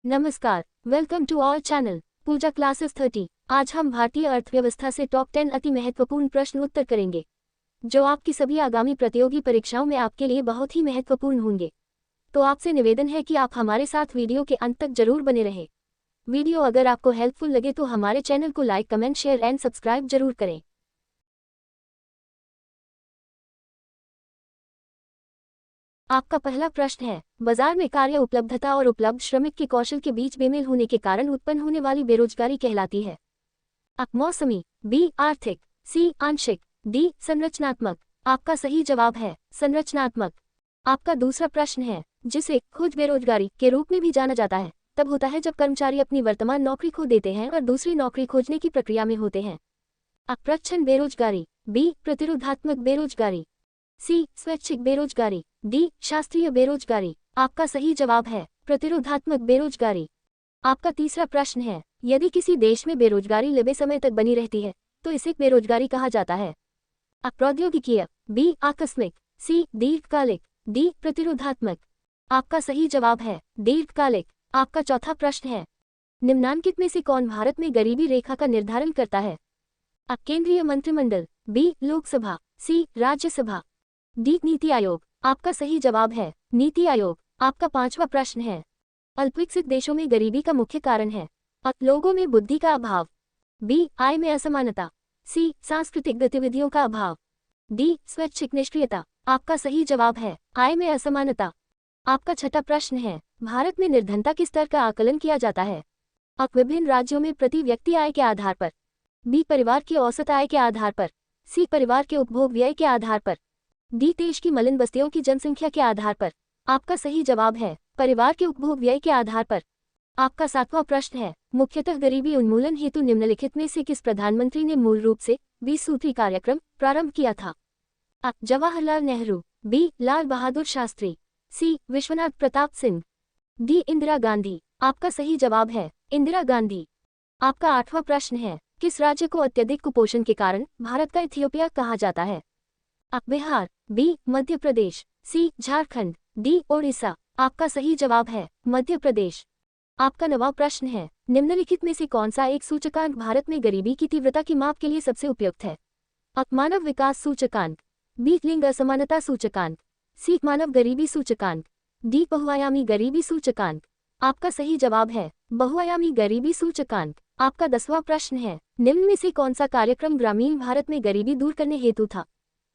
नमस्कार, welcome to our channel Pooja classes 30। आज हम भारतीय अर्थव्यवस्था से टॉप 10 अति महत्वपूर्ण प्रश्न उत्तर करेंगे, जो आपकी सभी आगामी प्रतियोगी परीक्षाओं में आपके लिए बहुत ही महत्वपूर्ण होंगे। तो आपसे निवेदन है कि आप हमारे साथ वीडियो के अंत तक जरूर बने रहें। वीडियो अगर आपको हेल्पफुल लगे तो हमारे चैनल को like, comment, share and subscribe जरूर करें। आपका पहला प्रश्न है, बाजार में कार्य उपलब्धता और उपलब्ध श्रमिक के कौशल के बीच बेमेल होने के कारण उत्पन्न होने वाली बेरोजगारी कहलाती है। अ मौसमी, बी आर्थिक, सी आंशिक, डी संरचनात्मक। आपका सही जवाब है संरचनात्मक। आपका दूसरा प्रश्न है, जिसे खुद बेरोजगारी के रूप में भी जाना जाता है, तब होता है जब कर्मचारी अपनी वर्तमान नौकरी खो देते हैं और दूसरी नौकरी खोजने की प्रक्रिया में होते हैं। अप्रच्छन्न बेरोजगारी, बी प्रतिरोधात्मक बेरोजगारी, सी स्वैच्छिक बेरोजगारी, डी शास्त्रीय बेरोजगारी। आपका सही जवाब है प्रतिरोधात्मक बेरोजगारी। आपका तीसरा प्रश्न है, यदि किसी देश में बेरोजगारी लंबे समय तक बनी रहती है तो इसे बेरोजगारी कहा जाता है। अप्रौद्योगिकीय, बी आकस्मिक, सी दीर्घकालिक, डी प्रतिरोधात्मक। आपका सही जवाब है दीर्घकालिक। आपका चौथा प्रश्न है, निम्नांकित में से कौन भारत में गरीबी रेखा का निर्धारण करता है? केंद्रीय मंत्रिमंडल, बी लोकसभा, सी राज्यसभा, डी नीति आयोग। आपका सही जवाब है नीति आयोग। आपका पांचवा प्रश्न है, अल्पविकसित देशों में गरीबी का मुख्य कारण है? लोगों में बुद्धि का अभाव, बी आय में असमानता, सी सांस्कृतिक गतिविधियों का अभाव, डी स्वैच्छिक निष्क्रियता। आपका सही जवाब है आय में असमानता। आपका छठा प्रश्न है, भारत में निर्धनता के स्तर का आकलन किया जाता है? विभिन्न राज्यों में प्रति व्यक्ति आय के आधार पर, बी परिवार की औसत आय के आधार पर, सी परिवार के उपभोग व्यय के आधार पर, डी देश की मलिन बस्तियों की जनसंख्या के आधार पर। आपका सही जवाब है परिवार के उपभोग व्यय के आधार पर। आपका सातवां प्रश्न है, मुख्यतः गरीबी उन्मूलन हेतु निम्नलिखित में से किस प्रधानमंत्री ने मूल रूप से 20 सूत्री कार्यक्रम प्रारंभ किया था? जवाहरलाल नेहरू, बी लाल बहादुर शास्त्री, सी विश्वनाथ प्रताप सिंह, डी इंदिरा गांधी। आपका सही जवाब है इंदिरा गांधी। आपका आठवां प्रश्न है, किस राज्य को अत्यधिक कुपोषण के कारण भारत का इथियोपिया कहा जाता है? बिहार, बी मध्य प्रदेश, सी झारखंड, डी ओडिशा। आपका सही जवाब है मध्य प्रदेश। आपका नवा प्रश्न है, निम्नलिखित में से कौन सा एक सूचकांक भारत में गरीबी की तीव्रता की माप के लिए सबसे उपयुक्त है? मानव विकास सूचकांक, बी लिंग असमानता सूचकांक, सी मानव गरीबी सूचकांक, डी बहुआयामी गरीबी सूचकांक। आपका सही जवाब है बहुआयामी गरीबी सूचकांक। आपका 10वां प्रश्न है, निम्न में से कौन सा कार्यक्रम ग्रामीण भारत में गरीबी दूर करने हेतु था?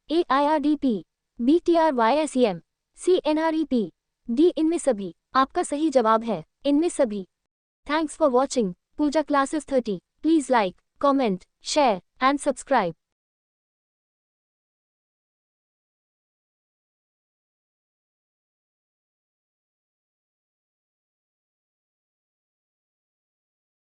AIRDP, B TRYSEM, C NREP, D इनमें सभी। आपका सही जवाब है इनमें सभी। Thanks for watching Pooja classes 30। Please like, comment, share and subscribe.